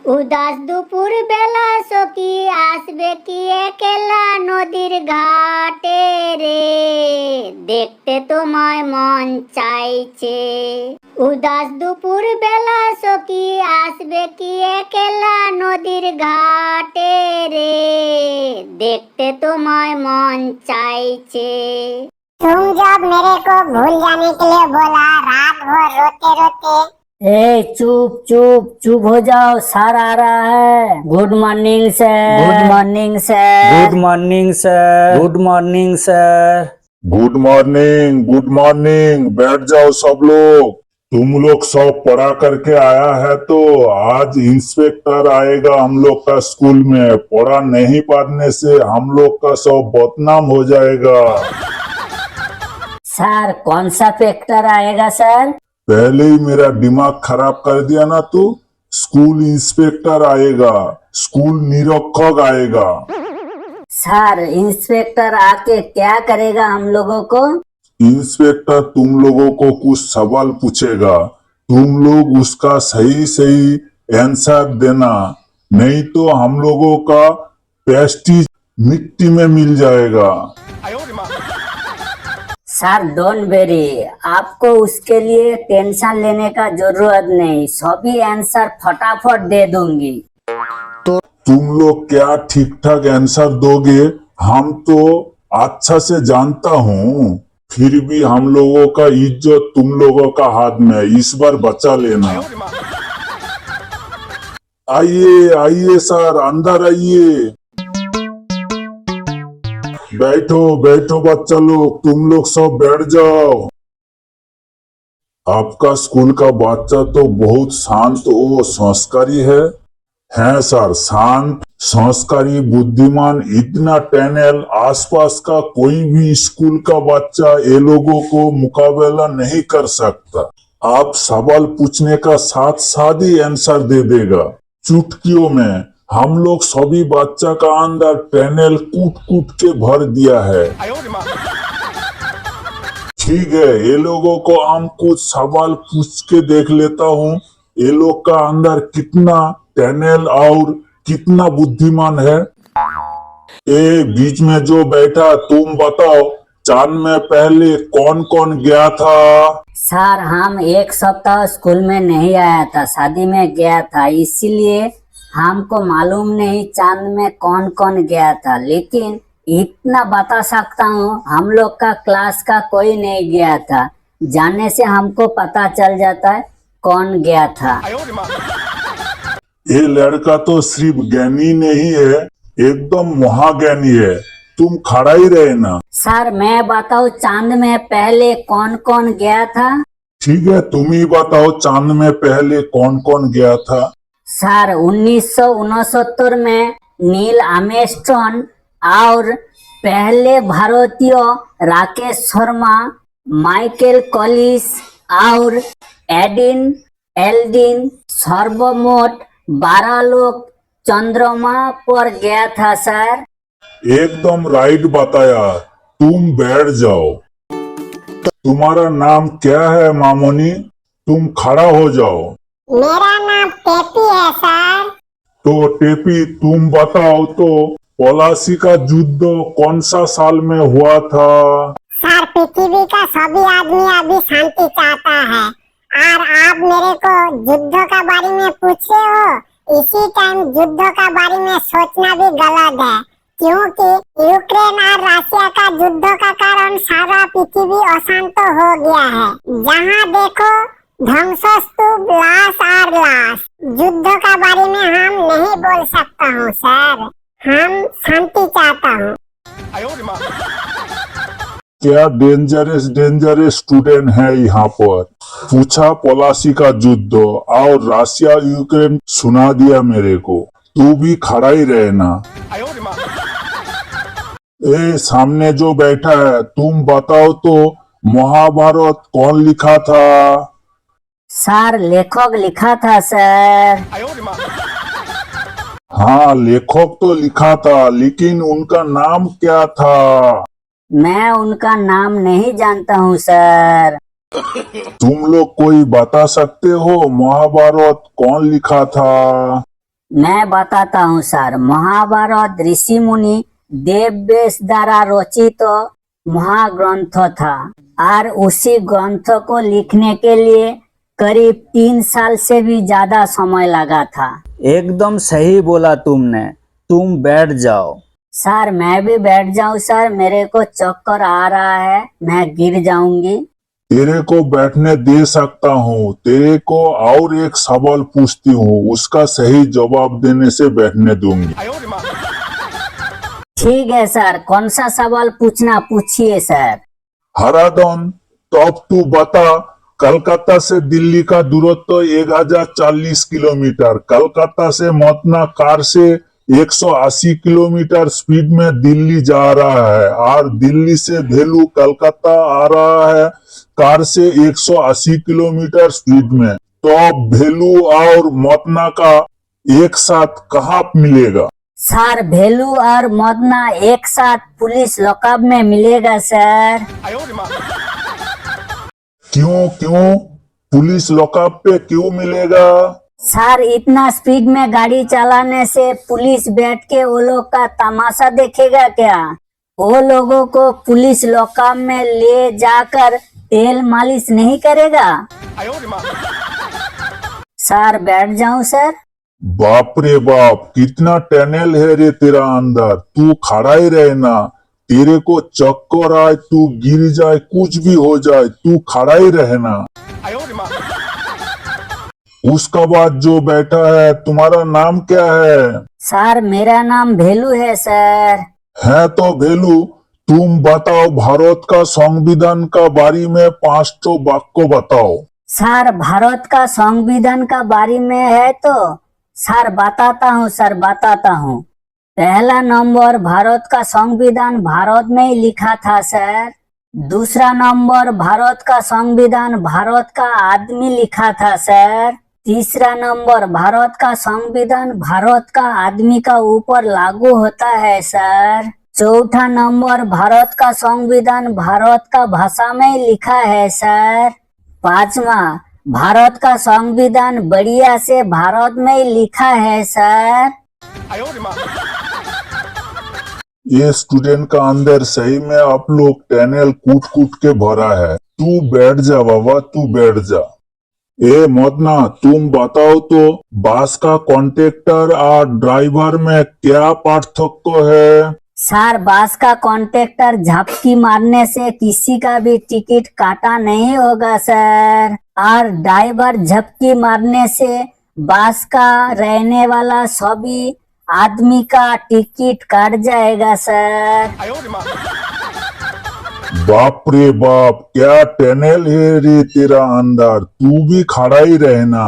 উদাস দুপুর বেলা সখী আসবে কি একলা নদীর ঘাটে রে, দেখতে তোমায় মন চাইছে। উদাস দুপুর বেলা সখী আসবে কি একলা নদীর ঘাটে রে, দেখতে তোমায় মন চাইছে। तुम जब मेरे को भूल जाने के लिए बोला रात भर रोते रोते। चुप चुप चुप हो जाओ, सर आ रहा है। Good morning sir. Good morning sir. Good morning sir. Good morning sir. Good morning. बैठ जाओ सब लोग। तुम लोग सब पढ़ा करके आया है तो आज इंस्पेक्टर आएगा हम लोग का स्कूल में। पढ़ा नहीं पढ़ने से हम लोग का सब बदनाम हो जाएगा। सर कौन सा फैक्टर आएगा सर? पहले ही मेरा दिमाग खराब कर दिया ना तू। स्कूल इंस्पेक्टर आएगा, स्कूल निरीक्षक आएगा। सर इंस्पेक्टर आके क्या करेगा हम लोगों को? इंस्पेक्टर तुम लोगों को कुछ सवाल पूछेगा, तुम लोग उसका सही सही आंसर देना, नहीं तो हम लोगों का प्रेस्टीज मिट्टी में मिल जाएगा। सर डोंट वेरी, आपको उसके लिए टेंशन लेने का जरूरत नहीं, सभी आंसर फटाफट दे दूंगी। तुम लोग क्या ठीक ठाक आंसर दोगे हम तो अच्छा से जानता हूँ, फिर भी हम लोगों का इज्जत तुम लोगों का हाथ में, इस बार बचा लेना। आइए आइए सर, अंदर आइए। बैठो बैठो बच्चा लोग, तुम लोग सब बैठ जाओ। आपका स्कूल का बच्चा तो बहुत शांत और संस्कारी है सर, शांत संस्कारी बुद्धिमान, इतना टैलेंट आसपास का कोई भी स्कूल का बच्चा ये लोगों को मुकाबला नहीं कर सकता। आप सवाल पूछने का साथ साथ ही आंसर दे देगा चुटकियों में। हम लोग सभी बच्चा का अंदर टैलेंट कूट कूट के भर दिया है। ठीक है, ये लोगों को हम कुछ सवाल पूछ के देख लेता हूँ, ये लोग का अंदर कितना टैलेंट और कितना बुद्धिमान है। ए बीच में जो बैठा, तुम बताओ चांद में पहले कौन कौन गया था? सर हम एक सप्ताह स्कूल में नहीं आया था, शादी में गया था, इसीलिए हमको मालूम नहीं चांद में कौन कौन गया था, लेकिन इतना बता सकता हूँ हम लोग का क्लास का कोई नहीं गया था, जाने से हमको पता चल जाता है कौन गया था। ये लड़का तो सिर्फ ज्ञानी नहीं है, एकदम महाज्ञानी है। तुम खड़ा ही रहे ना। सर मैं बताऊँ चांद में पहले कौन कौन गया था? ठीक है, तुम ही बताओ चांद में पहले कौन कौन गया था। सर 1969 में नील आर्मस्ट्रॉन्ग और पहले भारतीय राकेश शर्मा, माइकल कॉलिस और एडिन एल्डिन, सर्वमोट 12 लोग चंद्रमा पर गया था सर। एकदम राइट बताया। तुम बैठ जाओ। तुम्हारा नाम क्या है मामोनी? तुम खड़ा हो जाओ। मेरा नाम टेपी है सर। तो टेपी तुम बताओ तो पलासी का युद्ध कौन सा साल में हुआ था? सर पृथ्वी का सभी आदमी अभी शांति चाहता है और आप मेरे को युद्ध का बारे में पूछ रहे हो। इसी टाइम युद्ध का बारे में सोचना भी गलत है, क्योंकि यूक्रेन और रशिया का युद्ध का कारण सारा पृथ्वी अशांत हो गया है। जहाँ देखो ध्वंसस्तूप, लाश और लाश। युद्ध का बारे में हम नहीं बोल सकता हूँ सर, हम शांति चाहता हूँ। क्या डेंजरस स्टूडेंट है यहाँ पर? पूछा पलासी का युद्ध और रशिया यूक्रेन सुना दिया मेरे को। तू भी खड़ा ही रहना। ए सामने जो बैठा है, तुम बताओ तो महाभारत कौन लिखा था? सर लेखक लिखा था सर। हाँ लेखक तो लिखा था, लेकिन उनका नाम क्या था? मैं उनका नाम नहीं जानता हूँ सर। तुम लोग कोई बता सकते हो महाभारत कौन लिखा था? मैं बताता हूँ सर। महाभारत ऋषि मुनि देव व्यास द्वारा रचित महाग्रंथ था और उसी ग्रंथ को लिखने के लिए करीब 3 साल से भी ज्यादा समय लगा था। एकदम सही बोला तुमने। तुम बैठ जाओ। सर मैं भी बैठ जाऊं सर, मेरे को चक्कर आ रहा है, मैं गिर जाऊंगी। तेरे को बैठने दे सकता हूँ। तेरे को और एक सवाल पूछती हूँ, उसका सही जवाब देने से बैठने दूंगी। ठीक है सर, कौन सा सवाल पूछना पूछिए सर। हराधन, तब तू बता, कलकत्ता से दिल्ली का दूरत्व 1040 किलोमीटर। कलकत्ता से मतना कार से 180 किलोमीटर स्पीड में दिल्ली जा रहा है और दिल्ली से भेलू कलकत्ता आ रहा है कार से 180 किलोमीटर स्पीड में। तो अब भेलू और मतना का एक साथ कहाँ मिलेगा? सर भेलू और मदना एक साथ पुलिस लॉकअप में मिलेगा सर। क्यों क्यों? पुलिस लॉकअप पे क्यों मिलेगा? सर इतना स्पीड में गाड़ी चलाने से पुलिस बैठ के वो लोग का तमाशा देखेगा क्या? वो लोगों को पुलिस लॉकअप में ले जाकर तेल मालिश नहीं करेगा? सर बैठ जाऊं सर? बाप रे बाप, कितना टनल है रे तेरा अंदर। तू खड़ा ही रहना। तेरे को चक्कर आए, तू गिर जाए, कुछ भी हो जाए, तू खड़ा ही रहना। उसका बाद जो बैठा है, तुम्हारा नाम क्या है? सर मेरा नाम भेलू है सर। है तो भेलू, तुम बताओ भारत का संविधान का बारे में 5 वाक्य बताओ। सर भारत का संविधान का बारे में है तो सर बताता हूँ सर, बताता हूँ। पहला नंबर, भारत का संविधान भारत में ही लिखा था सर। दूसरा नंबर, भारत का संविधान भारत का आदमी लिखा था सर। तीसरा नंबर, भारत का संविधान भारत का आदमी का ऊपर लागू होता है सर। चौथा नंबर, भारत का संविधान भारत का भाषा में ही लिखा है सर। पांचवा, भारत का संविधान बढ़िया से भारत में ही लिखा है सर। ये स्टूडेंट का अंदर सही में आप लोग टनल कूट कूट के भरा है। तू बैठ जा बाबा, तू बैठ जा। ए मदना, तुम बताओ तो बस का कॉन्ट्रैक्टर और ड्राइवर में क्या पार्थक्य है? सर बस का कॉन्ट्रैक्टर झपकी मारने से किसी का भी टिकट काटा नहीं होगा सर, और ड्राइवर झपकी मारने से बस का रहने वाला सभी आदमी का टिकट काट जाएगा सर। बाप रे बाप, क्या टनल है रे तेरा अंदर। तू भी खड़ा ही रहना।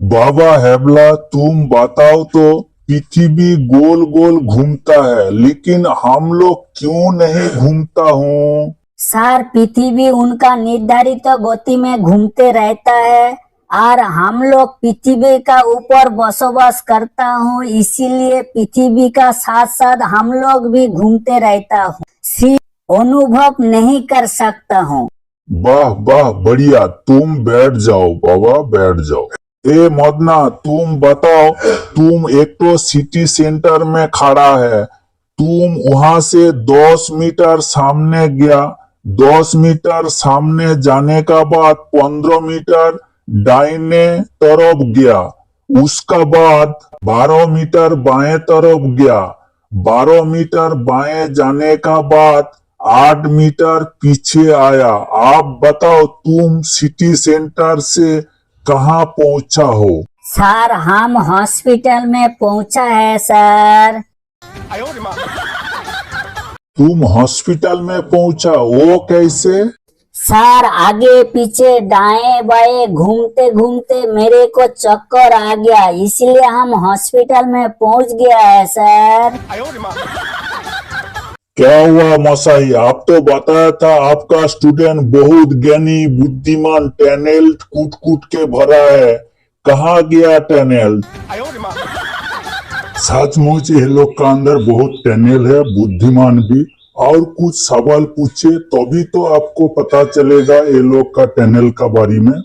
बाबा हेबला, तुम बताओ तो पृथ्वी गोल गोल घूमता है, लेकिन हम लोग क्यों नहीं घूमता हूँ? सर पृथ्वी उनका निर्धारित गति में घूमते रहता है और हम लोग पृथ्वी का ऊपर बसोबास करता हूँ, इसीलिए पृथ्वी का साथ साथ हम लोग भी घूमते रहता हूँ, सिर्फ अनुभव नहीं कर सकता हूँ। वाह वाह, बढ़िया। तुम बैठ जाओ बाबा, बैठ जाओ। ए मदना, तुम बताओ, तुम एक तो सिटी सेंटर में खड़ा है, तुम वहां से 10 मीटर सामने गया, 10 मीटर सामने जाने का बाद 15 मीटर दाहिने तरफ गया, उसका बाद 12 मीटर बाएं तरफ गया, 12 मीटर बाएं जाने का बाद 8 मीटर पीछे आया। आप बताओ, तुम सिटी सेंटर से कहाँ पहुंचा हो? सर हम हॉस्पिटल में पहुंचा है सर। तुम हॉस्पिटल में पहुंचा, वो कैसे? सर आगे पीछे दाएं बाएं घूमते घूमते मेरे को चक्कर आ गया, इसलिए हम हॉस्पिटल में पहुंच गया है सर। क्या हुआ मसाई? आप तो बताया था आपका स्टूडेंट बहुत ज्ञानी बुद्धिमान, टनल कूट कूट के भरा है, कहाँ गया टनल? सचमुच ये लोग का अंदर बहुत टनल है, बुद्धिमान भी। और कुछ सवाल पूछे तभी तो आपको पता चलेगा ये लोग का टनल का बारे में।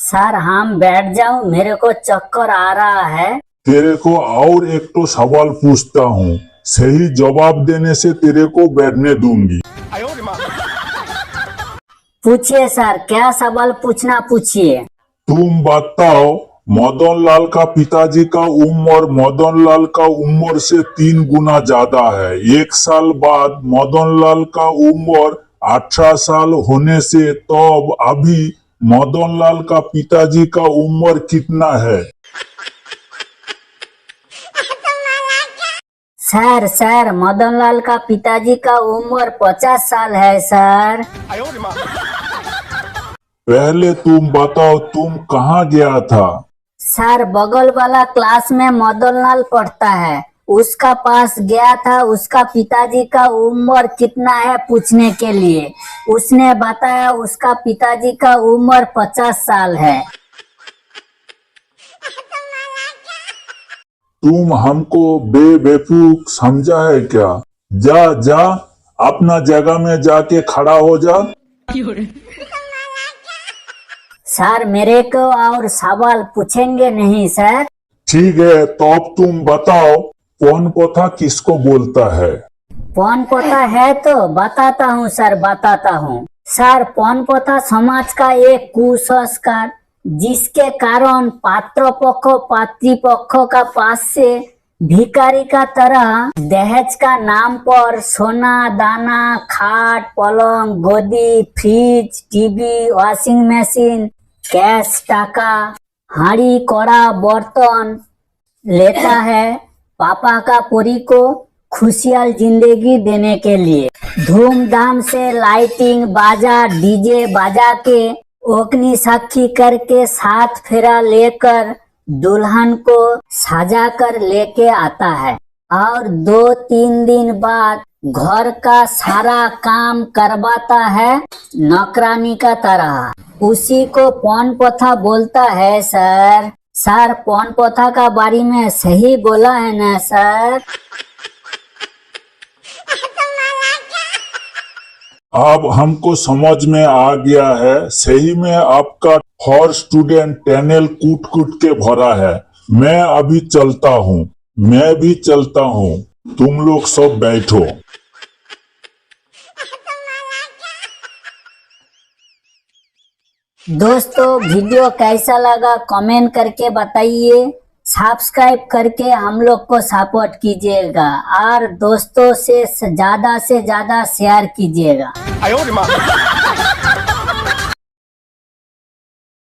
सर हम बैठ जाऊं, मेरे को चक्कर आ रहा है। तेरे को और एक तो सवाल पूछता हूँ, सही जवाब देने से तेरे को बैठने दूंगी। पूछिए सर, क्या सवाल पूछना पूछिए। तुम बताओ, मदन लाल का पिताजी का उम्र मदन लाल का उम्र से 3 गुना ज्यादा है। 1 साल बाद मदन लाल का उम्र 18 साल होने से तब अभी मदन लाल का पिताजी का उम्र कितना है? सर मदन लाल का पिताजी का उम्र 50 साल है सर। पहले तुम बताओ, तुम कहाँ गया था? सर बगल वाला क्लास में मदन लाल पढ़ता है, उसका पास गया था उसका पिताजी का उम्र कितना है पूछने के लिए। उसने बताया उसका पिताजी का उम्र 50 साल है। तुम हमको बेवकूफ समझा है क्या? जा जा, अपना जगह में जाके खड़ा हो जा। सर मेरे को और सवाल पूछेंगे नहीं सर? ठीक है, तो अब तुम बताओ, पौन पोथा किसको बोलता है? पौन पोथा है तो बताता हूँ सर, बताता हूँ। सर पौन पोथा समाज का एक कुसंस्कार जिसके कारण पात्र पक्ष पात्री पक्ष का पास से भिखारी का तरह दहेज का नाम पर सोना दाना, खाट पलंग, गोदी, fridge, TV, washing machine, cash, टाका, हाड़ी कड़ा, बर्तन लेता है पापा का परी को खुशहाल जिंदगी देने के लिए। धूमधाम से लाइटिंग बाजा डीजे बाजा के अग्नि साक्षी करके 7 फेरा लेकर दुल्हन को सजा कर लेके आता है और 2-3 दिन बाद घर का सारा काम करवाता है नौकरानी का तरह। उसी को पौन पोथा बोलता है सर। सर पौन पोथा का बारे में सही बोला है ना सर? अब हमको समझ में आ गया है, सही में आपका हर स्टूडेंट टनल कूट कूट के भरा है। मैं अभी चलता हूँ, मैं भी चलता हूँ, तुम लोग सब बैठो। दोस्तों वीडियो कैसा लगा कमेंट करके बताइए, सब्सक्राइब करके हम लोग को सपोर्ट कीजिएगा और दोस्तों से ज्यादा शेयर कीजिएगा।